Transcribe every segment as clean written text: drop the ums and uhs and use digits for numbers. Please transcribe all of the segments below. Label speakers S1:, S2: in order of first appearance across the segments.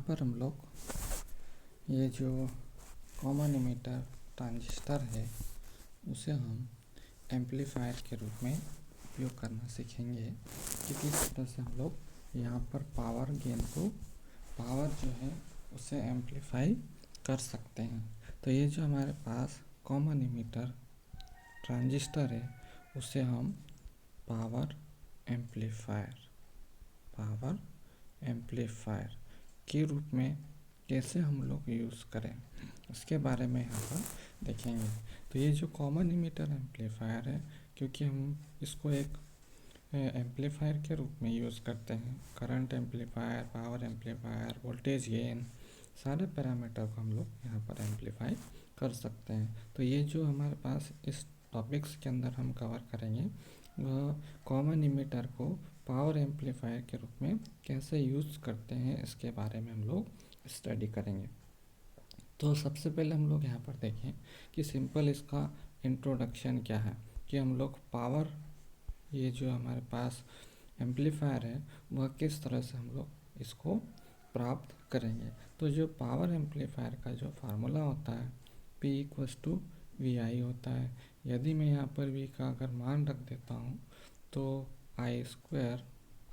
S1: पर हम लोग ये जो कॉमन इमीटर ट्रांजिस्टर है उसे हम एम्पलीफायर के रूप में उपयोग करना सीखेंगे कि किस तरह से हम लोग यहाँ पर पावर गेन को पावर जो है उसे एम्पलीफाई कर सकते हैं। तो ये जो हमारे पास कॉमन इमीटर ट्रांजिस्टर है उसे हम पावर एम्पलीफायर के रूप में कैसे हम लोग यूज़ करें उसके बारे में यहाँ पर देखेंगे। तो ये जो कॉमन इमीटर एम्पलीफायर है, क्योंकि हम इसको एक एम्पलीफायर के रूप में यूज़ करते हैं, current amplifier, power amplifier, voltage gain, सारे पैरामीटर को हम लोग यहाँ पर एम्पलीफाई कर सकते हैं। तो ये जो हमारे पास इस टॉपिक्स के अंदर हम कवर करेंगे वह कॉमन इमीटर को पावर एम्पलीफायर के रूप में कैसे यूज़ करते हैं इसके बारे में हम लोग स्टडी करेंगे। तो सबसे पहले हम लोग यहाँ पर देखें कि सिंपल इसका इंट्रोडक्शन क्या है, कि हम लोग पावर, ये जो हमारे पास एम्पलीफायर है वह किस तरह से हम लोग इसको प्राप्त करेंगे। तो जो पावर एम्पलीफायर का जो फार्मूला होता है P=VI होता है। यदि मैं यहाँ पर V का अगर मान रख देता हूँ तो I²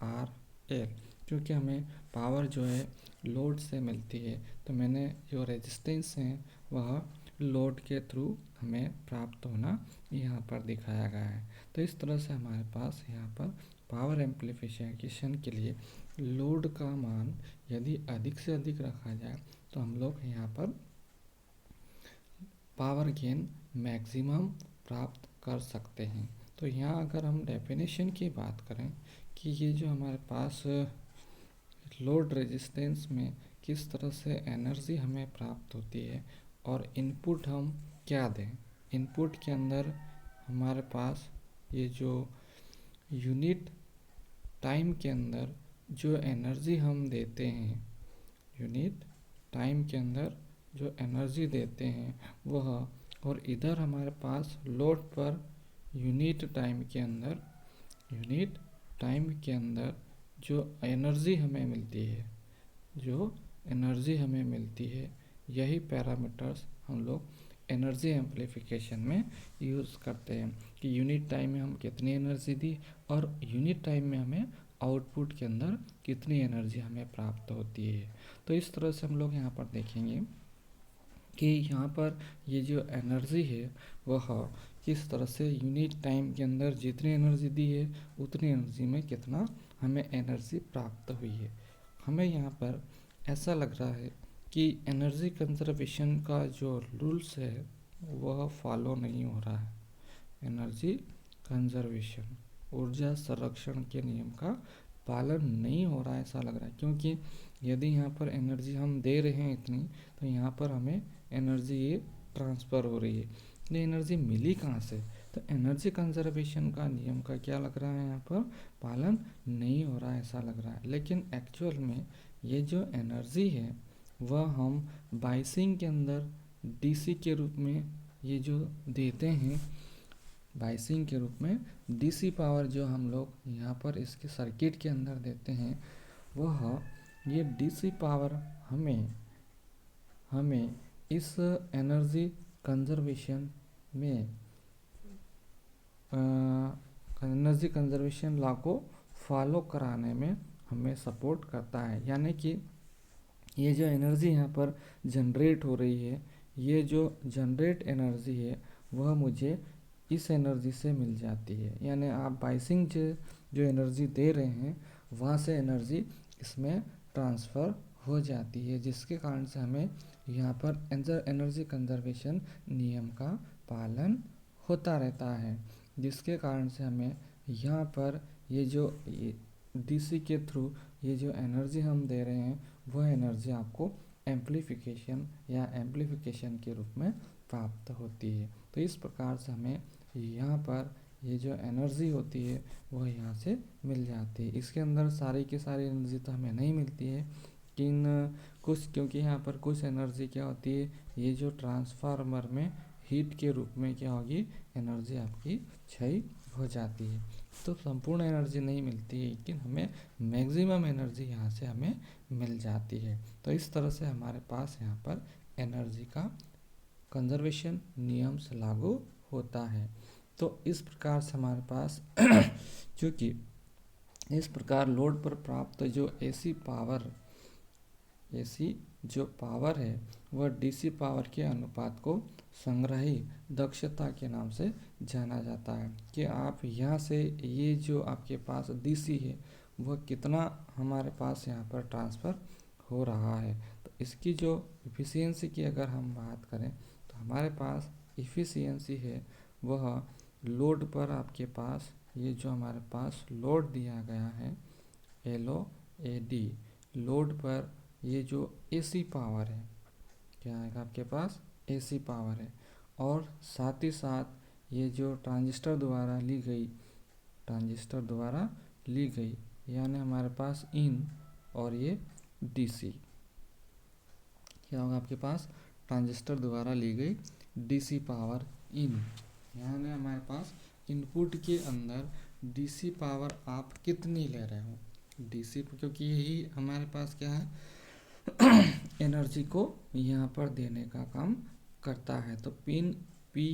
S1: RL, क्योंकि हमें पावर जो है लोड से मिलती है, तो मैंने जो रेजिस्टेंस है वह लोड के थ्रू हमें प्राप्त होना यहाँ पर दिखाया गया है। तो इस तरह से हमारे पास यहाँ पर पावर एम्पलीफिकेशन के लिए लोड का मान यदि अधिक से अधिक रखा जाए तो हम लोग यहाँ पर पावर गेन मैक्सिमम प्राप्त कर सकते हैं। तो यहाँ अगर हम डेफिनेशन की बात करें कि ये जो हमारे पास लोड रेजिस्टेंस में किस तरह से एनर्जी हमें प्राप्त होती है और इनपुट हम क्या दें, इनपुट के अंदर हमारे पास ये जो यूनिट टाइम के अंदर जो एनर्जी हम देते हैं, यूनिट टाइम के अंदर जो एनर्जी देते हैं वह, और इधर हमारे पास लोड पर यूनिट टाइम के अंदर जो एनर्जी हमें मिलती है, यही पैरामीटर्स हम लोग एनर्जी एम्पलीफिकेशन में यूज़ करते हैं कि यूनिट टाइम में हम कितनी एनर्जी दी और यूनिट टाइम में हमें आउटपुट के अंदर कितनी एनर्जी हमें प्राप्त होती है। तो इस तरह से हम लोग यहाँ पर देखेंगे कि यहाँ पर ये जो एनर्जी है वह किस तरह से यूनिट टाइम के अंदर जितनी एनर्जी दी है उतनी एनर्जी में कितना हमें एनर्जी प्राप्त हुई है। हमें यहाँ पर ऐसा लग रहा है कि एनर्जी कंजर्वेशन का जो रूल्स है वह फॉलो नहीं हो रहा है। एनर्जी कंजर्वेशन, ऊर्जा संरक्षण के नियम का पालन नहीं हो रहा है ऐसा लग रहा है, क्योंकि यदि यहाँ पर एनर्जी हम दे रहे हैं इतनी, तो यहाँ पर हमें एनर्जी ये ट्रांसफ़र हो रही है, तो एनर्जी मिली कहाँ से। तो एनर्जी कंजर्वेशन का नियम का क्या लग रहा है, यहाँ पर पालन नहीं हो रहा है ऐसा लग रहा है। लेकिन एक्चुअल में ये जो एनर्जी है वह हम बाइसिंग के अंदर डीसी के रूप में ये जो देते हैं, बाइसिंग के रूप में डीसी पावर जो हम लोग यहाँ पर इसके सर्किट के अंदर देते हैं, वह ये डीसी पावर हमें इस एनर्जी कंजर्वेशन लॉ को फॉलो कराने में हमें सपोर्ट करता है। यानी कि ये जो एनर्जी यहाँ पर जनरेट हो रही है, ये जो जनरेट एनर्जी है वह मुझे इस एनर्जी से मिल जाती है। यानी आप बाइसिंग जो एनर्जी दे रहे हैं वहाँ से एनर्जी इसमें ट्रांसफ़र हो जाती है, जिसके कारण से हमें यहाँ पर एनर्जी कंजर्वेशन नियम का पालन होता रहता है, जिसके कारण से हमें यहाँ पर ये जो डीसी के थ्रू ये जो एनर्जी हम दे रहे हैं वह एनर्जी आपको एम्पलीफिकेशन के रूप में प्राप्त होती है। तो इस प्रकार से हमें यहाँ पर ये जो एनर्जी होती है वह यहाँ से मिल जाती है। इसके अंदर सारी की सारी एनर्जी तो हमें नहीं मिलती है, लेकिन कुछ, क्योंकि यहाँ पर कुछ एनर्जी क्या होती है, ये जो ट्रांसफार्मर में हीट के रूप में क्या होगी, एनर्जी आपकी क्षय हो जाती है। तो संपूर्ण एनर्जी नहीं मिलती है, लेकिन हमें मैक्सिमम एनर्जी यहाँ से हमें मिल जाती है। तो इस तरह से हमारे पास यहाँ पर एनर्जी का कंजर्वेशन नियम से लागू होता है। तो इस प्रकार से हमारे पास चूँकि इस प्रकार लोड पर प्राप्त जो एसी जो पावर है वह डीसी पावर के अनुपात को संग्रही दक्षता के नाम से जाना जाता है, कि आप यहाँ से ये जो आपके पास डीसी है वह कितना हमारे पास यहाँ पर ट्रांसफ़र हो रहा है। तो इसकी जो इफ़िशियंसी की अगर हम बात करें तो हमारे पास इफ़िशियंसी है वह लोड पर आपके पास ये जो हमारे पास लोड दिया गया है LOAD, लोड पर ये जो एसी पावर है, क्या आएगा आपके पास, एसी पावर है। और साथ ही साथ ये जो ट्रांजिस्टर द्वारा ली गई यानी हमारे पास इन, और ये डीसी, क्या होगा आपके पास, ट्रांजिस्टर द्वारा ली गई डीसी पावर इन, यानी हमारे पास इनपुट के अंदर डीसी पावर आप कितनी ले रहे हो, डीसी, क्योंकि यही हमारे पास क्या है एनर्जी को यहाँ पर देने का काम करता है। तो pin P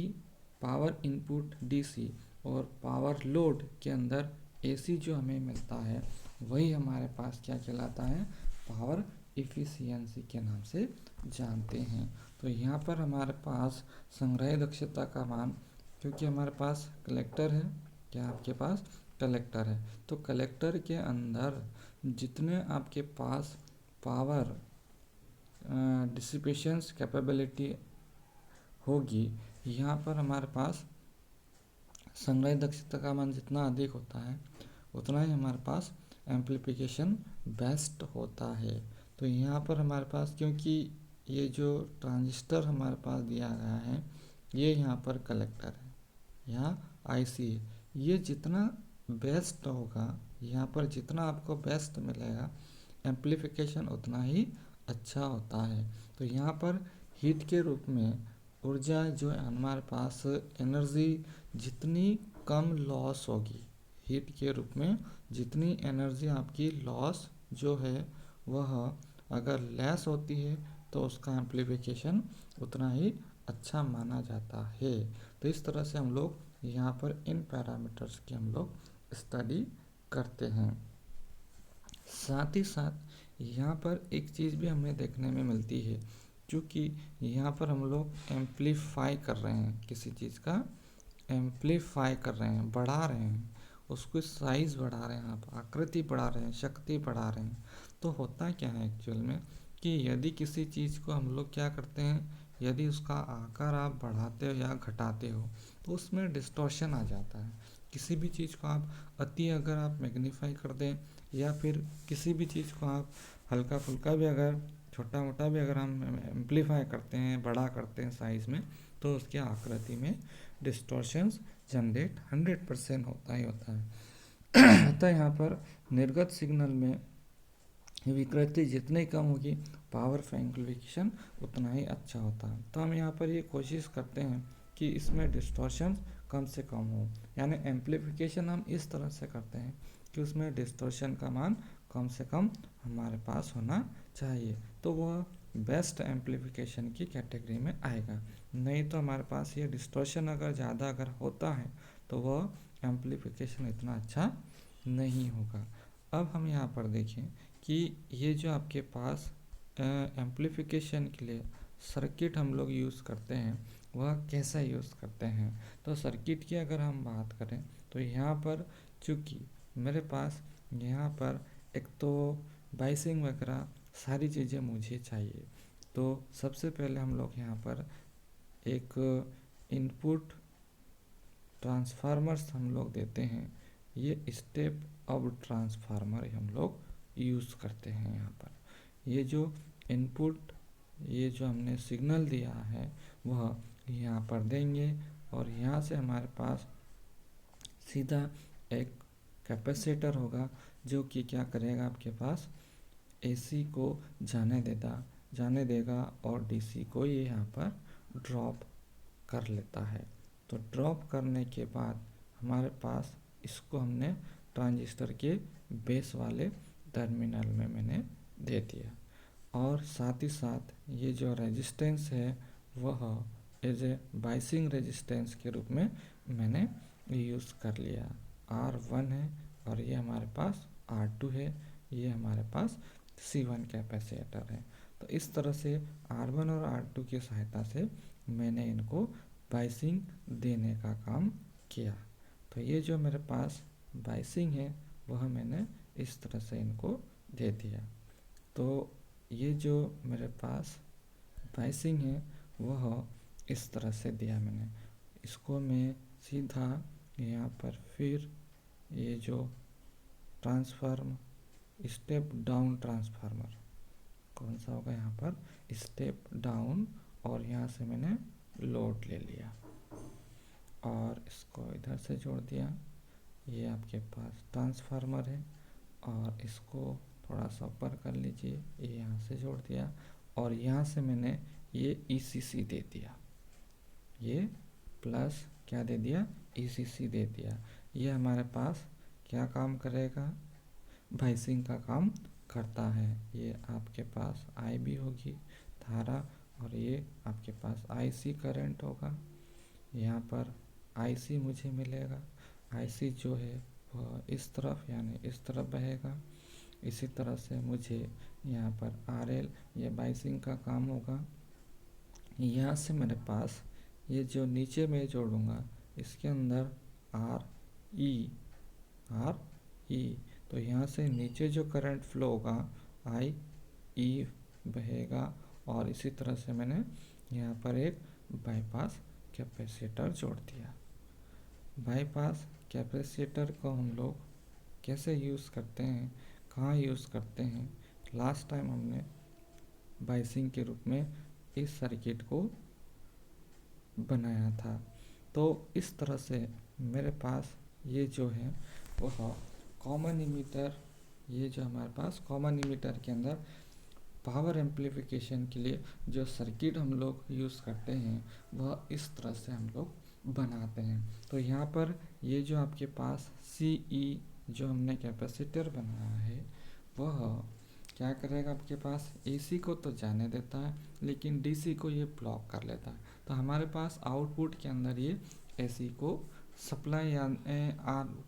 S1: power input DC और पावर लोड के अंदर एसी जो हमें मिलता है वही हमारे पास क्या कहलाता है, पावर इफ़िशियंसी के नाम से जानते हैं। तो यहाँ पर हमारे पास संग्रह दक्षता का मान, क्योंकि हमारे पास कलेक्टर है, क्या आपके पास कलेक्टर है, तो कलेक्टर के अंदर जितने आपके पास पावर डिसिपेशंस कैपेबिलिटी होगी, यहाँ पर हमारे पास संग्रह दक्षता का मान जितना अधिक होता है उतना ही हमारे पास एम्प्लीफिकेशन बेस्ट होता है। तो यहाँ पर हमारे पास, क्योंकि ये जो ट्रांजिस्टर हमारे पास दिया गया है ये यहाँ पर कलेक्टर है, यहाँ आईसी है, ये जितना बेस्ट होगा, यहाँ पर जितना आपको बेस्ट मिलेगा एम्प्लीफिकेशन उतना ही अच्छा होता है। तो यहाँ पर हीट के रूप में ऊर्जा जो है हमारे पास एनर्जी जितनी कम लॉस होगी, हीट के रूप में जितनी एनर्जी आपकी लॉस जो है वह अगर लेस होती है तो उसका एम्प्लीफिकेशन उतना ही अच्छा माना जाता है। तो इस तरह से हम लोग यहाँ पर इन पैरामीटर्स की हम लोग स्टडी करते हैं। साथ ही साथ यहाँ पर एक चीज़ भी हमें देखने में मिलती है, क्योंकि यहाँ पर हम लोग एम्प्लीफाई कर रहे हैं, किसी चीज़ का एम्प्लीफाई कर रहे हैं, बढ़ा रहे हैं, उसको साइज़ बढ़ा रहे हैं, आप आकृति बढ़ा रहे हैं, शक्ति बढ़ा रहे हैं। तो होता क्या है एक्चुअल में कि यदि किसी चीज़ को हम लोग क्या करते हैं, यदि उसका आकार आप बढ़ाते हो या घटाते हो तो उसमें डिस्टॉर्शन आ जाता है। किसी भी चीज़ को आप अति अगर आप मैग्नीफाई कर दें या फिर किसी भी चीज़ को आप हल्का फुल्का भी अगर छोटा मोटा भी अगर हम एम्प्लीफाई करते हैं, बड़ा करते हैं साइज़ में, तो उसकी आकृति में डिस्टॉर्शंस जनरेट 100% होता ही होता है। अतः यहाँ पर निर्गत सिग्नल में विकृति जितनी कम होगी पावर एम्प्लीफिकेशन उतना ही अच्छा होता है। तो हम यहाँ पर ये कोशिश करते हैं कि इसमें डिस्टॉर्शन कम से कम हो, यानी एम्प्लीफिकेशन हम इस तरह से करते हैं कि उसमें डिस्टॉर्शन का मान कम से कम हमारे पास होना चाहिए, तो वह बेस्ट एम्प्लीफिकेशन की कैटेगरी में आएगा। नहीं तो हमारे पास ये डिस्टॉर्शन अगर ज़्यादा अगर होता है तो वह एम्प्लीफिकेशन इतना अच्छा नहीं होगा। अब हम यहाँ पर देखें कि ये जो आपके पास एम्प्लीफिकेशन के लिए सर्किट हम लोग यूज़ करते हैं वह कैसा यूज़ करते हैं। तो सर्किट की अगर हम बात करें तो यहाँ पर चूँकि मेरे पास यहाँ पर एक तो बाइसिंग वगैरह सारी चीज़ें मुझे चाहिए, तो सबसे पहले हम लोग यहाँ पर एक इनपुट ट्रांसफार्मर्स हम लोग देते हैं, ये स्टेप अप ट्रांसफार्मर हम लोग यूज़ करते हैं। यहाँ पर ये जो इनपुट, ये जो हमने सिग्नल दिया है वह यहाँ पर देंगे और यहाँ से हमारे पास सीधा एक कैपेसिटर होगा जो कि क्या करेगा, आपके पास एसी को जाने देगा और डीसी को ये यहाँ पर ड्रॉप कर लेता है। तो ड्रॉप करने के बाद हमारे पास इसको हमने ट्रांजिस्टर के बेस वाले टर्मिनल में मैंने दे दिया, और साथ ही साथ ये जो रेजिस्टेंस है वह एज ए बाइसिंग रेजिस्टेंस के रूप में मैंने यूज़ कर लिया। R1 है और ये हमारे पास R2 है, ये हमारे पास C1 कैपेसिटर है। तो इस तरह से R1 और R2 की सहायता से मैंने इनको बाइसिंग देने का काम किया। तो ये जो मेरे पास बाइसिंग है वह मैंने इस तरह से इनको दे दिया। तो ये जो मेरे पास बाइसिंग है वह इस तरह से दिया मैंने। इसको मैं सीधा यहाँ पर फिर ये जो ट्रांसफार्म स्टेप डाउन ट्रांसफार्मर कौन सा होगा, यहाँ पर स्टेप डाउन, और यहाँ से मैंने लोड ले लिया और इसको इधर से जोड़ दिया। ये आपके पास ट्रांसफार्मर है और इसको थोड़ा सा ऊपर कर लीजिए, ये यहाँ से जोड़ दिया और यहाँ से मैंने ये ECC दे दिया, ये प्लस क्या दे दिया, ECC दे दिया। ये हमारे पास क्या काम करेगा, बाइसिंग का काम करता है। ये आपके पास IB होगी धारा और ये आपके पास IC करंट होगा। यहाँ पर IC मुझे मिलेगा, IC जो है वह इस तरफ यानी इस तरफ बहेगा। इसी तरह से मुझे यहाँ पर RL ये बाइसिंग का काम होगा। यहाँ से मेरे पास ये जो नीचे में जोड़ूंगा इसके अंदर RE तो यहाँ से नीचे जो करंट फ्लो होगा IE बहेगा और इसी तरह से मैंने यहाँ पर एक बाईपास कैपेसिटर जोड़ दिया। बाईपास कैपेसिटर को हम लोग कैसे यूज़ करते हैं, कहाँ यूज़ करते हैं, लास्ट टाइम हमने बाइसिंग के रूप में इस सर्किट को बनाया था। तो इस तरह से मेरे पास ये जो है वह कॉमन इमीटर, ये जो हमारे पास कॉमन इमीटर के अंदर पावर एम्प्लीफिकेशन के लिए जो सर्किट हम लोग यूज़ करते हैं वह इस तरह से हम लोग बनाते हैं। तो यहाँ पर ये जो आपके पास CE जो हमने कैपेसिटर बनाया है वह क्या करेगा, आपके पास AC को तो जाने देता है लेकिन DC को ये ब्लॉक कर लेता है। तो हमारे पास आउटपुट के अंदर ये AC को सप्लाई या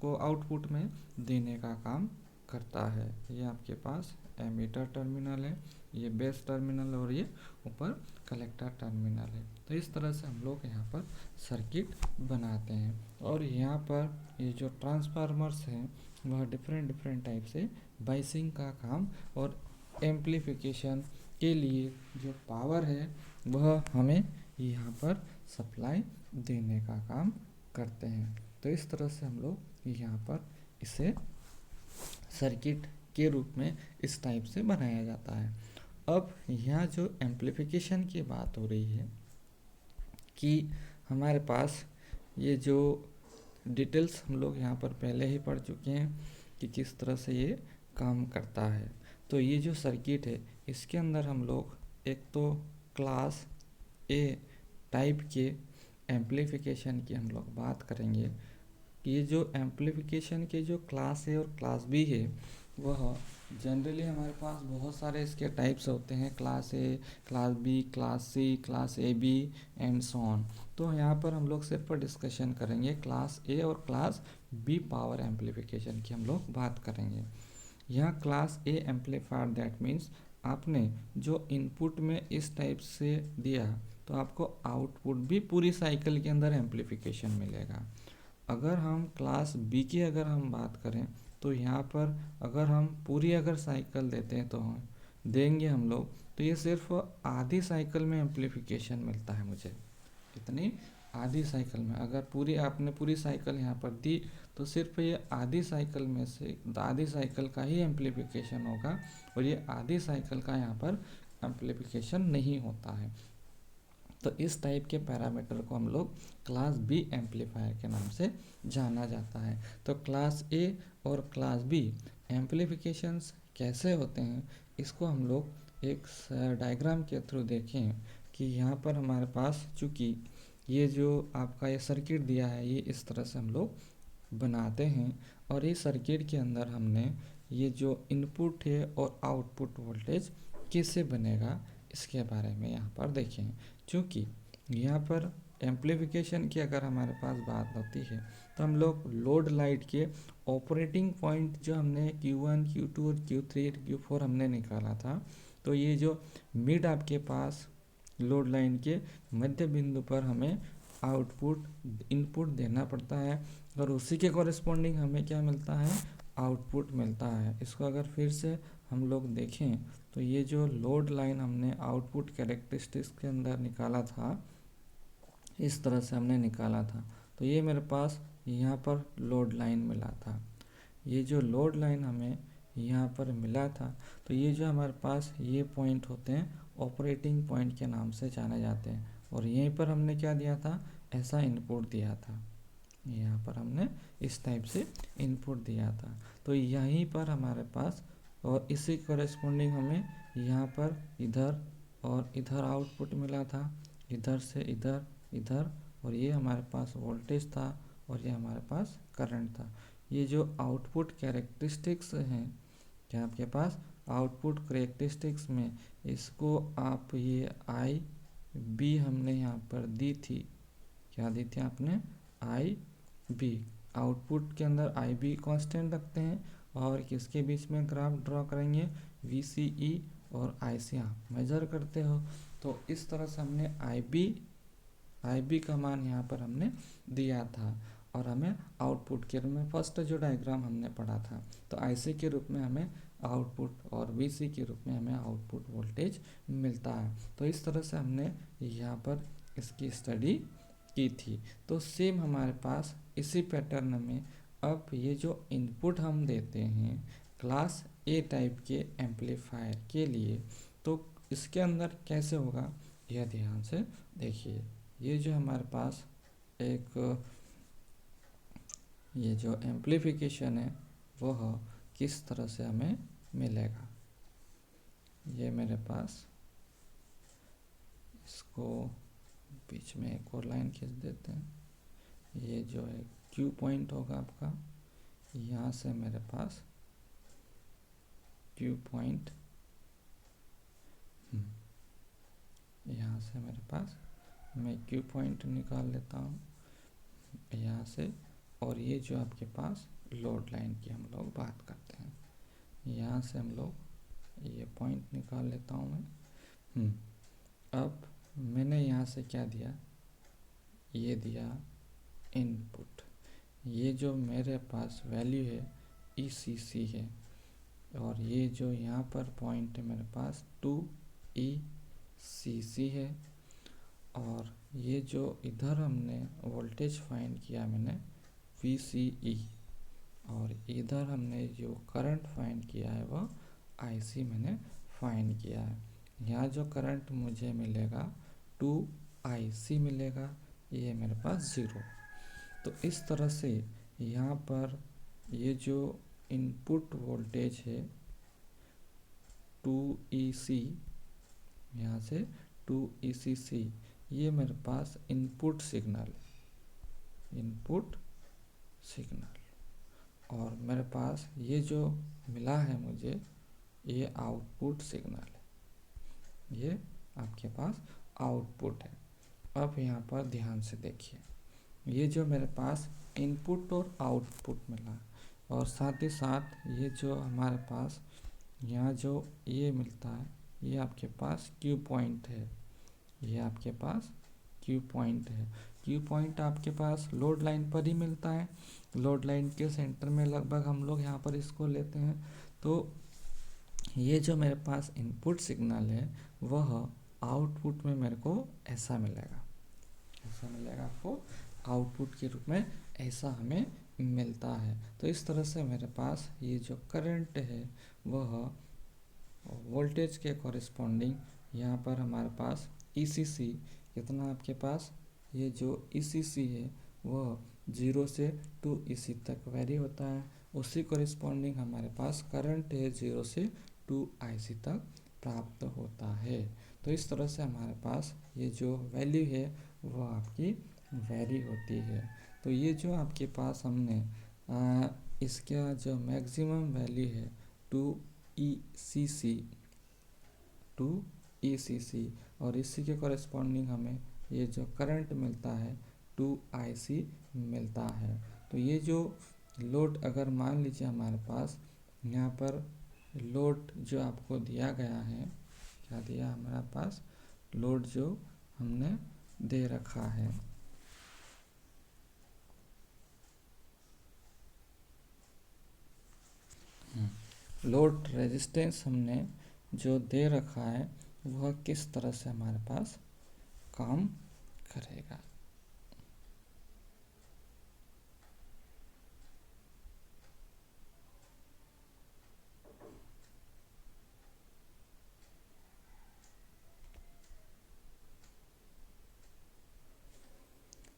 S1: को आउटपुट में देने का काम करता है। ये आपके पास एमीटर टर्मिनल है, ये बेस टर्मिनल और ये ऊपर कलेक्टर टर्मिनल है। तो इस तरह से हम लोग यहाँ पर सर्किट बनाते हैं। और यहाँ पर ये जो ट्रांसफार्मर्स हैं वह डिफरेंट टाइप से बाइसिंग का काम और एम्प्लीफिकेशन के लिए जो पावर है वह हमें यहाँ पर सप्लाई देने का काम करते हैं। तो इस तरह से हम लोग यहाँ पर इसे सर्किट के रूप में इस टाइप से बनाया जाता है। अब यहाँ जो एम्प्लीफिकेशन की बात हो रही है कि हमारे पास ये जो डिटेल्स हम लोग यहाँ पर पहले ही पढ़ चुके हैं कि किस तरह से ये काम करता है। तो ये जो सर्किट है इसके अंदर हम लोग एक तो क्लास A टाइप के एम्प्लीफिकेशन की हम लोग बात करेंगे। ये जो एम्प्लीफिकेशन के जो क्लास A और क्लास B है वह जनरली हमारे पास बहुत सारे इसके टाइप्स होते हैं, class A, class B, class C, class AB and so on. तो यहाँ पर हम लोग सिर्फ डिस्कशन करेंगे क्लास A और क्लास B पावर एम्प्लीफिकेशन की हम लोग बात करेंगे। यहाँ class A amplifier that means आपने जो इनपुट में इस टाइप से दिया तो आपको आउटपुट भी पूरी साइकिल के अंदर एम्प्लीफिकेशन मिलेगा। अगर हम क्लास B की अगर हम बात करें तो यहाँ पर अगर हम पूरी अगर साइकिल देते हैं तो देंगे हम लोग तो ये सिर्फ आधी साइकिल में एम्प्लीफिकेशन मिलता है मुझे। कितनी, आधी साइकिल में। अगर पूरी आपने पूरी साइकिल यहाँ पर दी तो सिर्फ ये आधी साइकिल में से आधी साइकिल का ही एम्प्लीफिकेशन होगा और ये आधी साइकिल का यहाँ पर एम्प्लीफिकेशन नहीं होता है। तो इस टाइप के पैरामीटर को हम लोग क्लास B एम्पलीफायर के नाम से जाना जाता है। तो क्लास A और क्लास B एम्पलीफिकेशंस कैसे होते हैं इसको हम लोग एक डायग्राम के थ्रू देखें कि यहाँ पर हमारे पास चूँकि ये जो आपका ये सर्किट दिया है ये इस तरह से हम लोग बनाते हैं। और इस सर्किट के अंदर हमने ये जो इनपुट है और आउटपुट वोल्टेज कैसे बनेगा इसके बारे में यहाँ पर देखें। क्योंकि यहाँ पर एम्प्लीफिकेशन की अगर हमारे पास बात होती है तो हम लोग लोड लाइट के ऑपरेटिंग पॉइंट जो हमने Q1, Q2 और Q3 और Q4 हमने निकाला था, तो ये जो मिड आपके पास लोड लाइन के मध्य बिंदु पर हमें आउटपुट इनपुट देना पड़ता है और उसी के कॉरेस्पॉन्डिंग हमें क्या मिलता है, आउटपुट मिलता है। इसको अगर फिर से हम लोग देखें तो ये जो लोड लाइन हमने आउटपुट कैरेक्टरिस्टिक्स के अंदर निकाला था, इस तरह से हमने निकाला था। तो ये मेरे पास यहाँ पर लोड लाइन मिला था। ये जो लोड लाइन हमें यहाँ पर मिला था, तो ये जो हमारे पास ये पॉइंट होते हैं ऑपरेटिंग पॉइंट के नाम से जाने जाते हैं। और यहीं पर हमने क्या दिया था, ऐसा इनपुट दिया था। यहाँ पर हमने इस टाइप से इनपुट दिया था। तो यहीं पर हमारे पास और इसी कॉरेस्पॉन्डिंग हमें यहाँ पर इधर और इधर आउटपुट मिला था, इधर से इधर, इधर, और ये हमारे पास वोल्टेज था और ये हमारे पास करंट था। ये जो आउटपुट कैरेक्टरिस्टिक्स हैं क्या आपके पास, आउटपुट कैरेक्टरिस्टिक्स में इसको आप ये आई बी हमने यहाँ पर दी थी, क्या दी थी आपने, आई बी। आउटपुट के अंदर आई बी कॉन्स्टेंट रखते हैं और किसके बीच में ग्राफ ड्रॉ करेंगे, वी सी ई और आई सी आप मेजर करते हो। तो इस तरह से हमने आई बी का मान यहाँ पर हमने दिया था और हमें आउटपुट के रूप में फर्स्ट जो डायग्राम हमने पढ़ा था, तो आई सी के रूप में हमें आउटपुट और वी सी के रूप में हमें आउटपुट वोल्टेज मिलता है। तो इस तरह से हमने यहाँ पर इसकी स्टडी की थी। तो सेम हमारे पास इसी पैटर्न में अब ये जो इनपुट हम देते हैं क्लास ए टाइप के एम्पलीफायर के लिए, तो इसके अंदर कैसे होगा यह ध्यान से देखिए। ये जो हमारे पास एक ये जो एम्पलीफिकेशन है वह किस तरह से हमें मिलेगा, ये मेरे पास इसको बीच में एक और लाइन खींच देते हैं। ये जो है क्यू पॉइंट होगा आपका, यहाँ से मेरे पास क्यू पॉइंट, यहाँ से मेरे पास मैं क्यू पॉइंट निकाल लेता हूँ यहाँ से। और ये जो आपके पास लोड लाइन की हम लोग बात करते हैं, यहाँ से हम लोग ये पॉइंट निकाल लेता हूँ मैं। अब मैंने यहाँ से क्या दिया, ये दिया इनपुट। ये जो मेरे पास वैल्यू है ECC है और ये जो यहाँ पर पॉइंट है मेरे पास 2ECC है। और ये जो इधर हमने वोल्टेज फाइंड किया मैंने VCE, और इधर हमने जो करंट फाइंड किया है वह IC मैंने फाइंड किया है। यहाँ जो करंट मुझे मिलेगा 2IC मिलेगा, ये मेरे पास 0। तो इस तरह से यहाँ पर ये जो इनपुट वोल्टेज है 2EC, यहाँ से 2ECC, ये मेरे पास इनपुट सिग्नल, इनपुट सिग्नल। और मेरे पास ये जो मिला है मुझे ये आउटपुट सिग्नल है, ये आपके पास आउटपुट है। अब यहाँ पर ध्यान से देखिए, ये जो मेरे पास इनपुट और आउटपुट मिला और साथ ही साथ ये जो हमारे पास यहाँ जो ये मिलता है ये आपके पास क्यू पॉइंट है, ये आपके पास क्यू पॉइंट है। क्यू पॉइंट आपके पास लोड लाइन पर ही मिलता है, लोड लाइन के सेंटर में लगभग हम लोग यहाँ पर इसको लेते हैं। तो ये जो मेरे पास इनपुट सिग्नल है वह आउटपुट में मेरे को ऐसा मिलेगा, ऐसा मिलेगा आपको आउटपुट के रूप में, ऐसा हमें मिलता है। तो इस तरह से मेरे पास ये जो करंट है वह वोल्टेज के कॉरेस्पॉन्डिंग यहाँ पर हमारे पास ECC कितना आपके पास, ये जो ECC है वह 0 से 2EC तक वेरी होता है। उसी कॉरेस्पॉन्डिंग हमारे पास करंट है 0 से 2IC तक प्राप्त होता है। तो इस तरह से हमारे पास ये जो वैल्यू है वो आपकी वेरी होती है। तो ये जो आपके पास हमने इसका जो मैक्सिमम वैल्यू है 2 ECC और इसी के कॉरेस्पॉन्डिंग हमें ये जो करंट मिलता है 2IC मिलता है। तो ये जो लोड अगर मान लीजिए हमारे पास यहाँ पर लोड जो आपको दिया गया है, क्या दिया हमारे पास, लोड जो हमने दे रखा है, लोड रेजिस्टेंस हमने जो दे रखा है वह किस तरह से हमारे पास काम करेगा।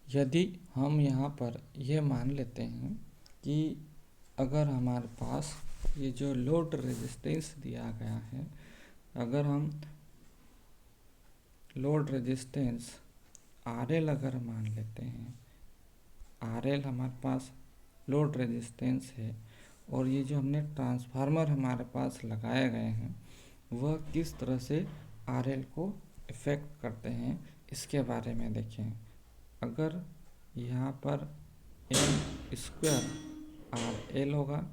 S1: यदि हम यहाँ पर यह मान लेते हैं कि अगर हमारे पास ये जो लोड रेजिस्टेंस दिया गया है, अगर हम लोड रेजिस्टेंस RL अगर मान लेते हैं, RL हमारे पास लोड रेजिस्टेंस है, और ये जो हमने ट्रांसफार्मर हमारे पास लगाए गए हैं वह किस तरह से RL को इफ़ेक्ट करते हैं इसके बारे में देखें। अगर यहाँ पर N² RL होगा,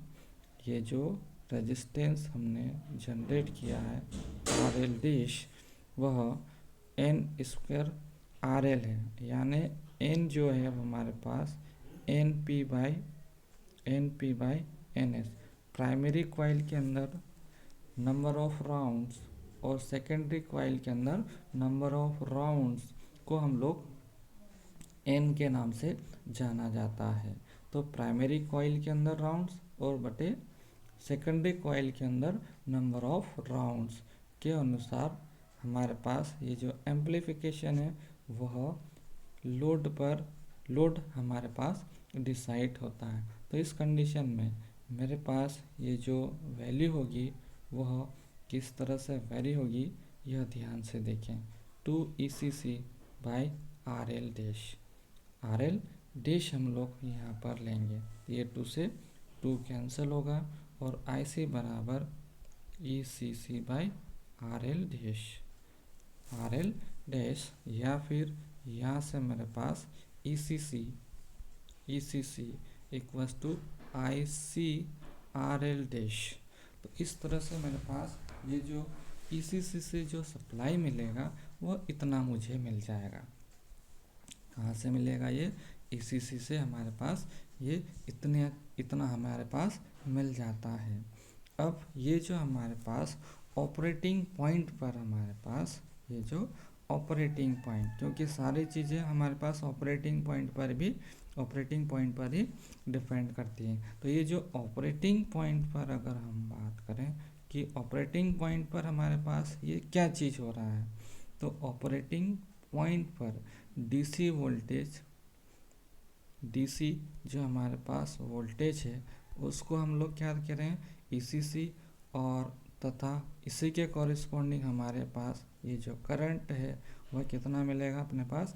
S1: ये जो रेजिस्टेंस हमने जनरेट किया है RL डैश वह N² RL है, यानी N जो है वो हमारे पास NP by NS, primary coil के अंदर नंबर ऑफ राउंड्स और सेकेंडरी कॉइल के अंदर नंबर ऑफ राउंड्स को हम लोग N के नाम से जाना जाता है। तो प्राइमरी कॉइल के अंदर राउंड्स और बटे सेकेंडरी कॉइल के अंदर नंबर ऑफ राउंड्स के अनुसार हमारे पास ये जो एम्प्लीफिकेशन है वह लोड हमारे पास डिसाइड होता है। तो इस कंडीशन में मेरे पास ये जो वैल्यू होगी वह किस तरह से वेरी होगी यह ध्यान से देखें। 2 ECC by RL dash, RL dash हम लोग यहाँ पर लेंगे, ये 2 से 2 कैंसिल होगा और IC बराबर ECC बाई RL डैश, या फिर यहाँ से मेरे पास ECC equals to IC RL dash. तो इस तरह से मेरे पास ये जो ECC से जो सप्लाई मिलेगा वह इतना मुझे मिल जाएगा। कहाँ से मिलेगा ये? ECC से हमारे पास ये इतना हमारे पास मिल जाता है। अब ये जो हमारे पास ऑपरेटिंग पॉइंट पर हमारे पास ये जो ऑपरेटिंग पॉइंट, क्योंकि सारी चीज़ें हमारे पास ऑपरेटिंग पॉइंट पर ही डिपेंड करती हैं। तो ये जो ऑपरेटिंग पॉइंट पर अगर हम बात करें कि ऑपरेटिंग पॉइंट पर हमारे पास ये क्या चीज़ हो रहा है, तो ऑपरेटिंग पॉइंट पर डीसी जो हमारे पास वोल्टेज है उसको हम लोग क्या करें ECC, और तथा इसी के कॉरिस्पॉन्डिंग हमारे पास ये जो करंट है वह कितना मिलेगा अपने पास,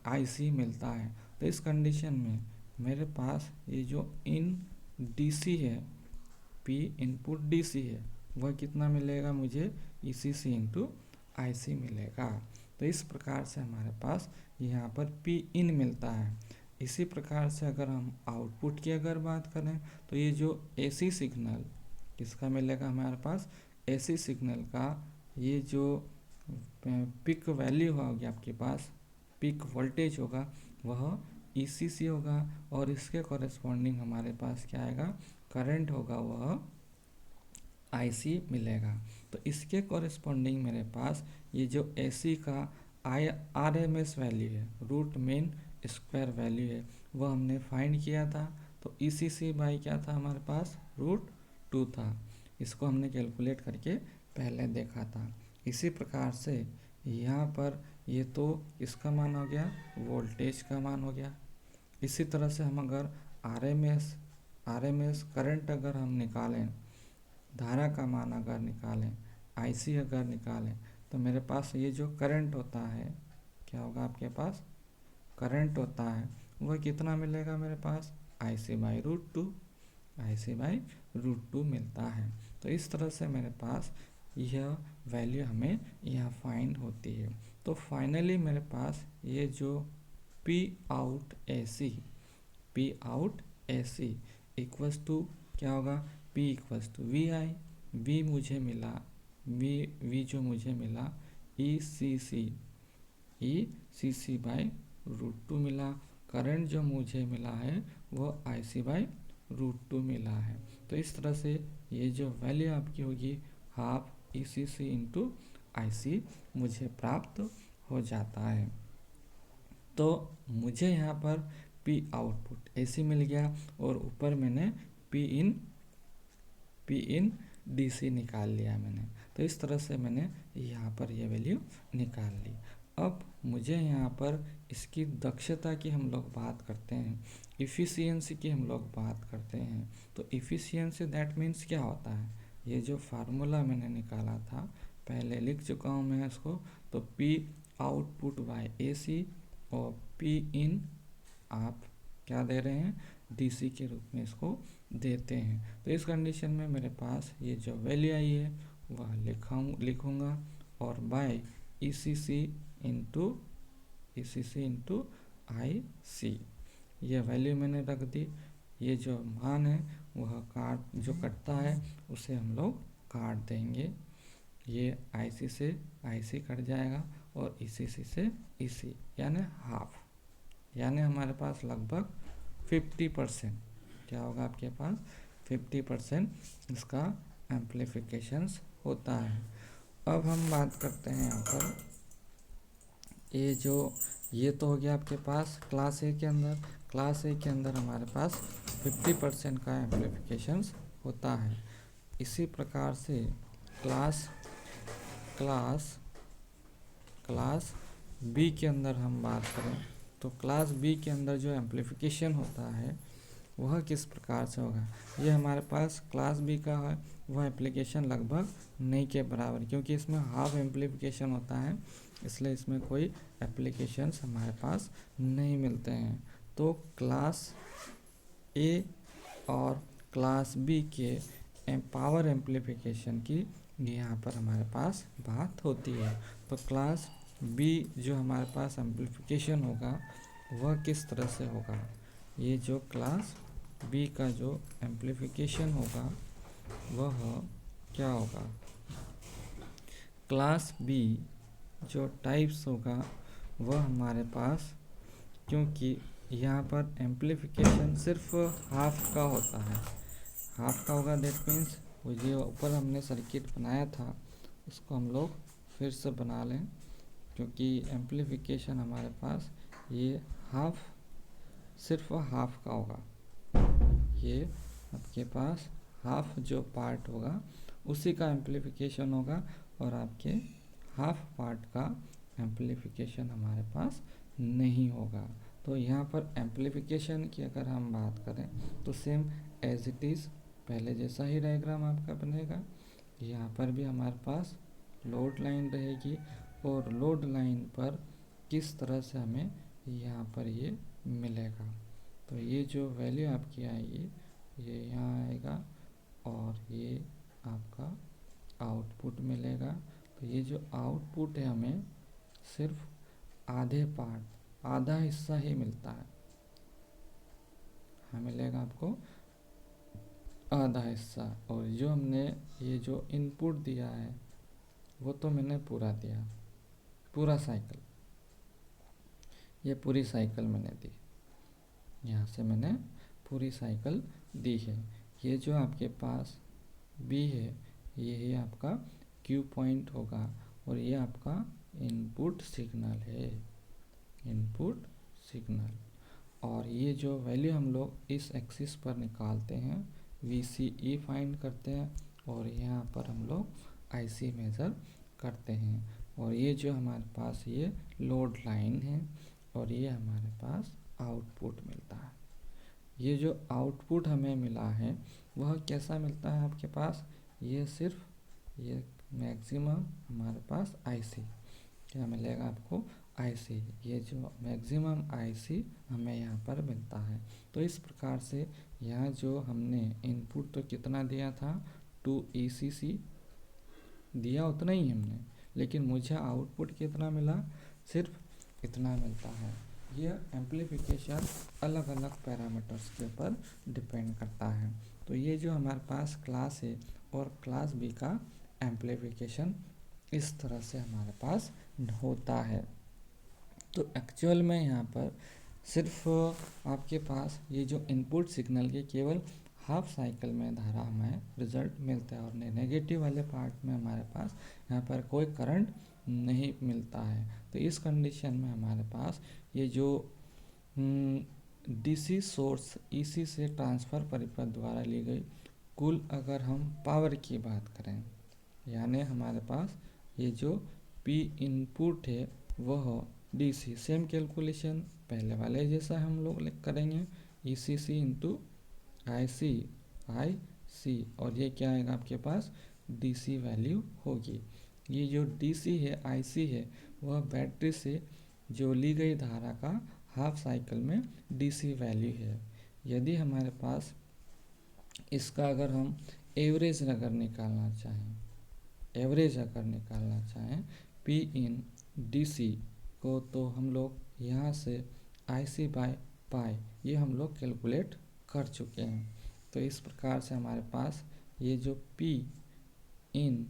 S1: IC मिलता है। तो इस कंडीशन में मेरे पास ये जो इन DC है, P इनपुट DC है, वह कितना मिलेगा मुझे ECC इंटू IC मिलेगा। तो इस प्रकार से हमारे पास यहाँ पर P इन मिलता है। इसी प्रकार से अगर हम आउटपुट की अगर बात करें तो ये जो AC सिग्नल किसका मिलेगा हमारे पास, AC सिग्नल का ये जो पिक वैल्यू होगी आपके पास, पिक वोल्टेज होगा वह ECC होगा, और इसके कॉरेस्पॉन्डिंग हमारे पास क्या आएगा, करंट होगा वह IC मिलेगा। तो इसके कॉरेस्पॉन्डिंग मेरे पास ये जो AC का RMS वैल्यू है, रूट मीन स्क्वायर वैल्यू है, वह हमने फाइंड किया था। तो ECC बाई क्या था हमारे पास, √2 था। इसको हमने कैलकुलेट करके पहले देखा था। इसी प्रकार से यहाँ पर ये तो इसका मान हो गया, वोल्टेज का मान हो गया। इसी तरह से हम अगर RMS करंट अगर हम निकालें, धारा का मान अगर निकालें, IC अगर निकालें, तो मेरे पास ये जो करंट होता है क्या होगा आपके पास, करंट होता है वह कितना मिलेगा मेरे पास, IC/√2 मिलता है। तो इस तरह से मेरे पास यह वैल्यू हमें यहाँ फाइंड होती है। तो फाइनली मेरे पास ये जो P out AC equals to क्या होगा, P equals to VI, V मुझे मिला, V जो मुझे मिला ECC/√2 मिला। करंट जो मुझे मिला है वो IC/√2 मिला है। तो इस तरह से ये जो वैल्यू आपकी होगी हाफ ECC इंटू IC मुझे प्राप्त हो जाता है। तो मुझे यहाँ पर P आउटपुट AC मिल गया और ऊपर मैंने P इन DC निकाल लिया मैंने। तो इस तरह से मैंने यहाँ पर ये वैल्यू निकाल ली। अब मुझे यहाँ पर इसकी दक्षता की हम लोग बात करते हैं, इफ़िशियंसी की हम लोग बात करते हैं। तो इफ़िशियंसी दैट मीन्स क्या होता है, ये जो फार्मूला मैंने निकाला था पहले लिख चुका हूँ मैं इसको। तो P आउटपुट बाय AC और P इन आप क्या दे रहे हैं, DC के रूप में इसको देते हैं। तो इस कंडीशन में मेरे पास ये जो वैल्यू आई है वह लिखूँगा और बाय ECC इंटू IC ये वैल्यू मैंने रख दी। ये जो मान है वह जो कटता है उसे हम लोग काट देंगे। ये IC से IC कट जाएगा और ECC से EC यानी हाफ, यानी हमारे पास लगभग 50% क्या होगा, आपके पास 50% इसका एम्प्लीफिकेशंस होता है। अब हम बात करते हैं यहाँ पर ये तो हो गया आपके पास क्लास ए के अंदर। क्लास ए के अंदर हमारे पास 50% का एम्प्लीफिकेशंस होता है। इसी प्रकार से क्लास बी के अंदर हम बात करें तो क्लास बी के अंदर जो एम्प्लीफिकेशन होता है वह किस प्रकार से होगा। ये हमारे पास क्लास बी का है वह एप्लीकेशन लगभग नहीं के बराबर, क्योंकि इसमें हाफ एम्प्लीफिकेशन होता है इसलिए इसमें कोई एप्लीकेशंस हमारे पास नहीं मिलते हैं। तो क्लास ए और क्लास बी के पावर एम्प्लीफिकेशन की यहाँ पर हमारे पास बात होती है। तो क्लास बी जो हमारे पास एम्प्लीफिकेशन होगा वह किस तरह से होगा, ये जो क्लास बी का जो एम्प्लीफिकेशन होगा वह क्या होगा, क्लास बी जो टाइप्स होगा वह हमारे पास, क्योंकि यहाँ पर एम्प्लीफिकेशन सिर्फ हाफ का होता है, हाफ का होगा दैट मीन्स वो जो ऊपर हमने सर्किट बनाया था उसको हम लोग फिर से बना लें, क्योंकि एम्प्लीफिकेशन हमारे पास ये सिर्फ हाफ का होगा। ये आपके पास हाफ जो पार्ट होगा उसी का एम्प्लीफिकेशन होगा और आपके हाफ पार्ट का एम्प्लीफिकेशन हमारे पास नहीं होगा। तो यहाँ पर एम्प्लीफिकेशन की अगर हम बात करें तो सेम एज इट इज़ पहले जैसा ही डायग्राम आपका बनेगा। यहाँ पर भी हमारे पास लोड लाइन रहेगी और लोड लाइन पर किस तरह से हमें यहाँ पर ये मिलेगा। तो ये जो वैल्यू आपकी आएगी ये यहाँ आएगा और ये आपका आउटपुट मिलेगा। तो ये जो आउटपुट है हमें सिर्फ आधा हिस्सा ही मिलता है, हमें मिलेगा आपको आधा हिस्सा, और जो हमने ये जो इनपुट दिया है वो तो मैंने पूरा दिया, पूरा साइकिल, ये पूरी साइकिल मैंने दी, यहाँ से मैंने पूरी साइकिल दी है। ये जो आपके पास बी है ये ही आपका क्यू पॉइंट होगा और ये आपका इनपुट सिग्नल है, इनपुट सिग्नल। और ये जो वैल्यू हम लोग इस एक्सिस पर निकालते हैं VCE फाइंड करते हैं और यहाँ पर हम लोग IC मेज़र करते हैं। और ये जो हमारे पास ये लोड लाइन है और ये हमारे पास आउटपुट मिलता है। ये जो आउटपुट हमें मिला है वह कैसा मिलता है आपके पास, ये सिर्फ ये मैक्सिमम हमारे पास IC क्या मिलेगा आपको, आईसी, ये जो मैक्सिमम आईसी हमें यहाँ पर मिलता है। तो इस प्रकार से यहाँ जो हमने इनपुट तो कितना दिया था 2 ECC दिया, उतना ही हमने, लेकिन मुझे आउटपुट कितना मिला, सिर्फ इतना मिलता है। यह एम्प्लीफिकेशन अलग अलग पैरामीटर्स के ऊपर डिपेंड करता है। तो ये जो हमारे पास क्लास ए और क्लास बी का एम्प्लीफिकेशन इस तरह से हमारे पास होता है। तो एक्चुअल में यहाँ पर सिर्फ आपके पास ये जो इनपुट सिग्नल के केवल हाफ साइकिल में धारा हमें रिजल्ट मिलता है, और नेगेटिव वाले पार्ट में हमारे पास यहाँ पर कोई करंट नहीं मिलता है। तो इस कंडीशन में हमारे पास ये जो डीसी सोर्स ईसी से ट्रांसफ़र परिपथ द्वारा ली गई कुल अगर हम पावर की बात करें, यानी हमारे पास ये जो पी इनपुट है वह डीसी, सेम कैलकुलेशन पहले वाले जैसा हम लोग करेंगे, ईसीसी इंटू आई सी, और ये क्या आएगा आपके पास डीसी वैल्यू होगी। ये जो डीसी है आईसी है वह बैटरी से जो ली गई धारा का हाफ साइकिल में डीसी वैल्यू है। यदि हमारे पास इसका अगर हम एवरेज अगर निकालना चाहें पी इन डीसी को, तो हम लोग यहाँ से आईसी बाय पाई ये हम लोग कैलकुलेट कर चुके हैं। तो इस प्रकार से हमारे पास ये जो पी इन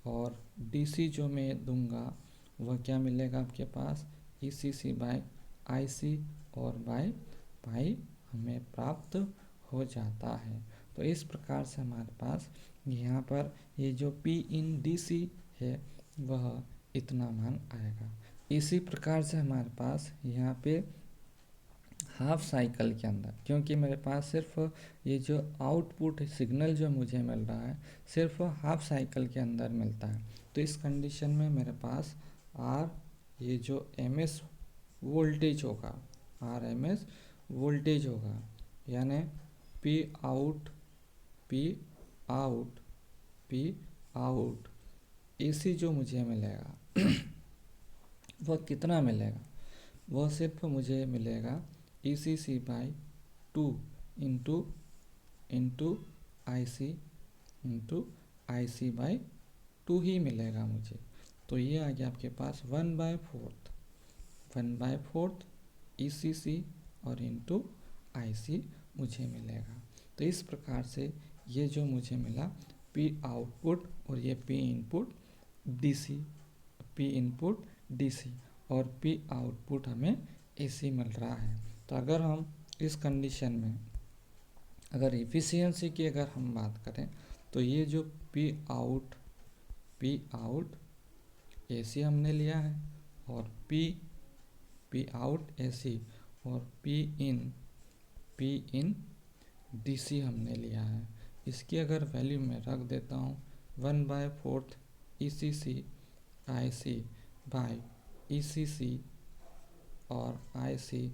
S1: और डीसी जो मैं दूंगा वह क्या मिलेगा आपके पास ईसीसी बाय आईसी और बाय पाई हमें प्राप्त हो जाता है। तो इस प्रकार से हमारे पास यहाँ पर ये जो पी इन डीसी है वह इतना मान आएगा। इसी प्रकार से हमारे पास यहाँ पे हाफ साइकिल के अंदर, क्योंकि मेरे पास सिर्फ ये जो आउटपुट सिग्नल जो मुझे मिल रहा है सिर्फ हाफ साइकिल के अंदर मिलता है, तो इस कंडीशन में मेरे पास आर ये जो एमएस वोल्टेज होगा, आर एमएस वोल्टेज होगा, यानी पी आउट एसी जो मुझे मिलेगा वह कितना मिलेगा, वह सिर्फ मुझे मिलेगा ECC by 2 into I C by 2 ही मिलेगा मुझे। तो ये आ गया आपके पास 1/4 ECC और इंटू आई मुझे मिलेगा। तो इस प्रकार से ये जो मुझे मिला पी आउटपुट और ये पी इनपुट डीसी और पी आउटपुट हमें एसी मिल रहा है। तो अगर हम इस कंडीशन में अगर इफ़िशियंसी की अगर हम बात करें तो ये जो पी आउट एसी हमने लिया है और पी आउट एसी और पी इन डीसी हमने लिया है। इसकी अगर वैल्यू मैं रख देता हूँ 1/4 ECC IC बाई ECC और IC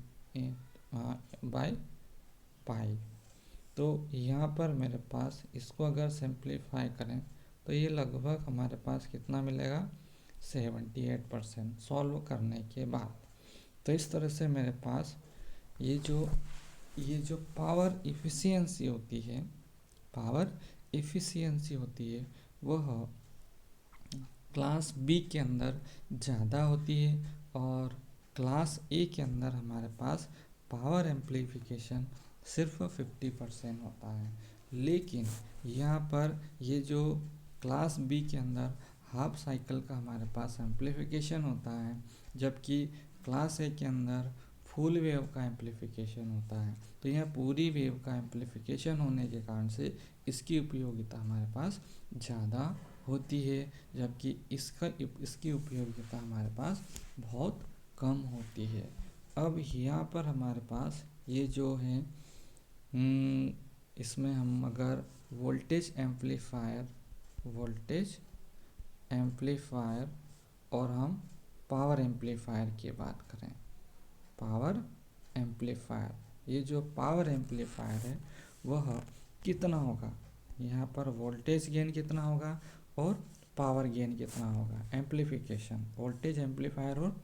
S1: बाई पाई, तो यहाँ पर मेरे पास इसको अगर सिंप्लीफाई करें तो ये लगभग हमारे पास कितना मिलेगा 78% सॉल्व करने के बाद। तो इस तरह से मेरे पास ये जो पावर इफ़िशियंसी होती है वह क्लास बी के अंदर ज़्यादा होती है और क्लास ए के अंदर हमारे पास पावर एम्प्लीफिकेशन सिर्फ 50% होता है। लेकिन यहाँ पर ये जो क्लास बी के अंदर हाफ साइकिल का हमारे पास एम्प्लीफिकेशन होता है, जबकि क्लास ए के अंदर फुल वेव का एम्प्लीफिकेशन होता है। तो यहाँ पूरी वेव का एम्प्लीफिकेशन होने के कारण से इसकी उपयोगिता हमारे पास ज़्यादा होती है, जबकि इसकी उपयोगिता हमारे पास बहुत कम होती है। अब यहाँ पर हमारे पास ये जो है इसमें हम अगर वोल्टेज एम्प्लीफायर और हम पावर एम्प्लीफायर की बात करें, पावर एम्प्लीफायर, ये जो पावर एम्प्लीफायर है वह कितना होगा, यहाँ पर वोल्टेज गेन कितना होगा और पावर गेन कितना होगा, एम्प्लीफिकेशन वोल्टेज एम्प्लीफायर और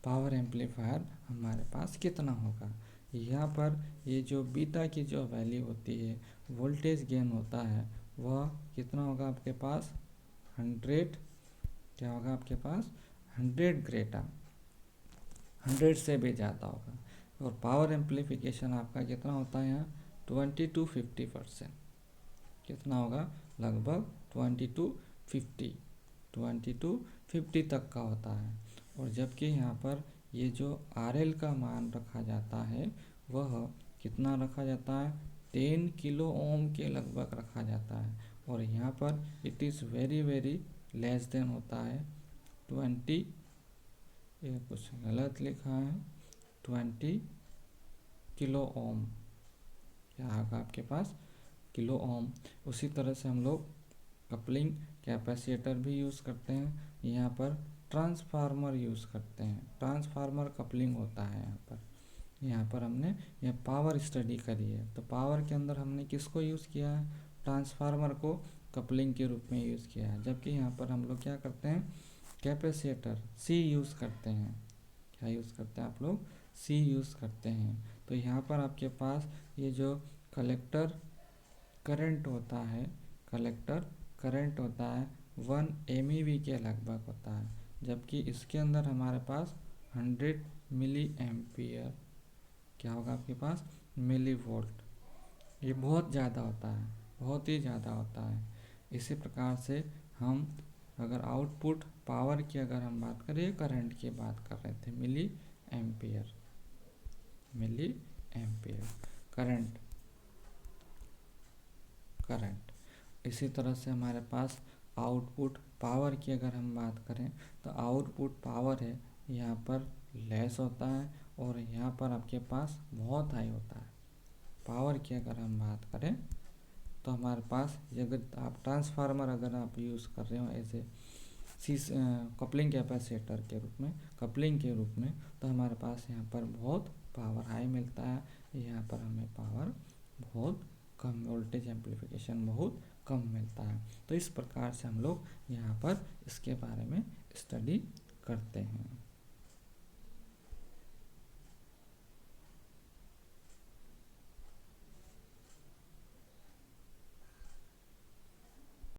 S1: पावर एम्पलीफायर हमारे पास कितना होगा। यहाँ पर ये जो बीटा की जो वैल्यू होती है, वोल्टेज गेन होता है, वह कितना होगा आपके पास 100, क्या होगा आपके पास 100 ग्रेटा, 100 से भी ज़्यादा होगा। और पावर एम्पलीफिकेशन आपका कितना होता है यहाँ 20 to 50%, कितना होगा लगभग 20 to 50, 20 to 50 तक का होता है। और जबकि यहाँ पर ये जो RL का मान रखा जाता है वह कितना रखा जाता है 10 किलो ओम के लगभग रखा जाता है। और यहाँ पर it is very very less than होता है 20, ये कुछ गलत लिखा है 20 किलो ओम, क्या होगा आपके पास किलो ओम। उसी तरह से हम लोग कपलिंग कैपेसिटर भी यूज़ करते हैं, यहाँ पर ट्रांसफार्मर यूज़ करते हैं, ट्रांसफार्मर कपलिंग होता है। यहाँ पर हमने यह पावर स्टडी करी है, तो पावर के अंदर हमने किसको यूज़ किया है ट्रांसफार्मर को कपलिंग के रूप में यूज़ किया है। जबकि यहाँ पर हम लोग क्या करते हैं कैपेसिटर सी यूज़ करते हैं, क्या यूज़ करते हैं आप लोग सी यूज़ करते हैं। तो यहाँ पर आपके पास ये जो कलेक्टर करंट होता है, कलेक्टर करंट होता है 1 MeV के लगभग होता है, जबकि इसके अंदर हमारे पास 100 मिली एम्पियर, क्या होगा आपके पास मिली वोल्ट, ये बहुत ज़्यादा होता है, बहुत ही ज़्यादा होता है। इसी प्रकार से हम अगर आउटपुट पावर की अगर हम बात करें, करंट की बात कर रहे थे, milliampere, milliampere current, current. इसी तरह से हमारे पास आउटपुट पावर की अगर हम बात करें तो आउटपुट पावर है यहाँ पर लेस होता है और यहाँ पर आपके पास बहुत हाई होता है। पावर की अगर हम बात करें तो हमारे पास अगर आप ट्रांसफार्मर अगर आप यूज़ कर रहे हो ऐसे कपलिंग कैपेसिटर के रूप में, कपलिंग के रूप में, तो हमारे पास यहाँ पर बहुत पावर हाई मिलता है, यहाँ पर हमें पावर बहुत कम, वोल्टेज एम्पलीफिकेशन बहुत कम मिलता है। तो इस प्रकार से हम लोग यहाँ पर इसके बारे में स्टडी करते हैं।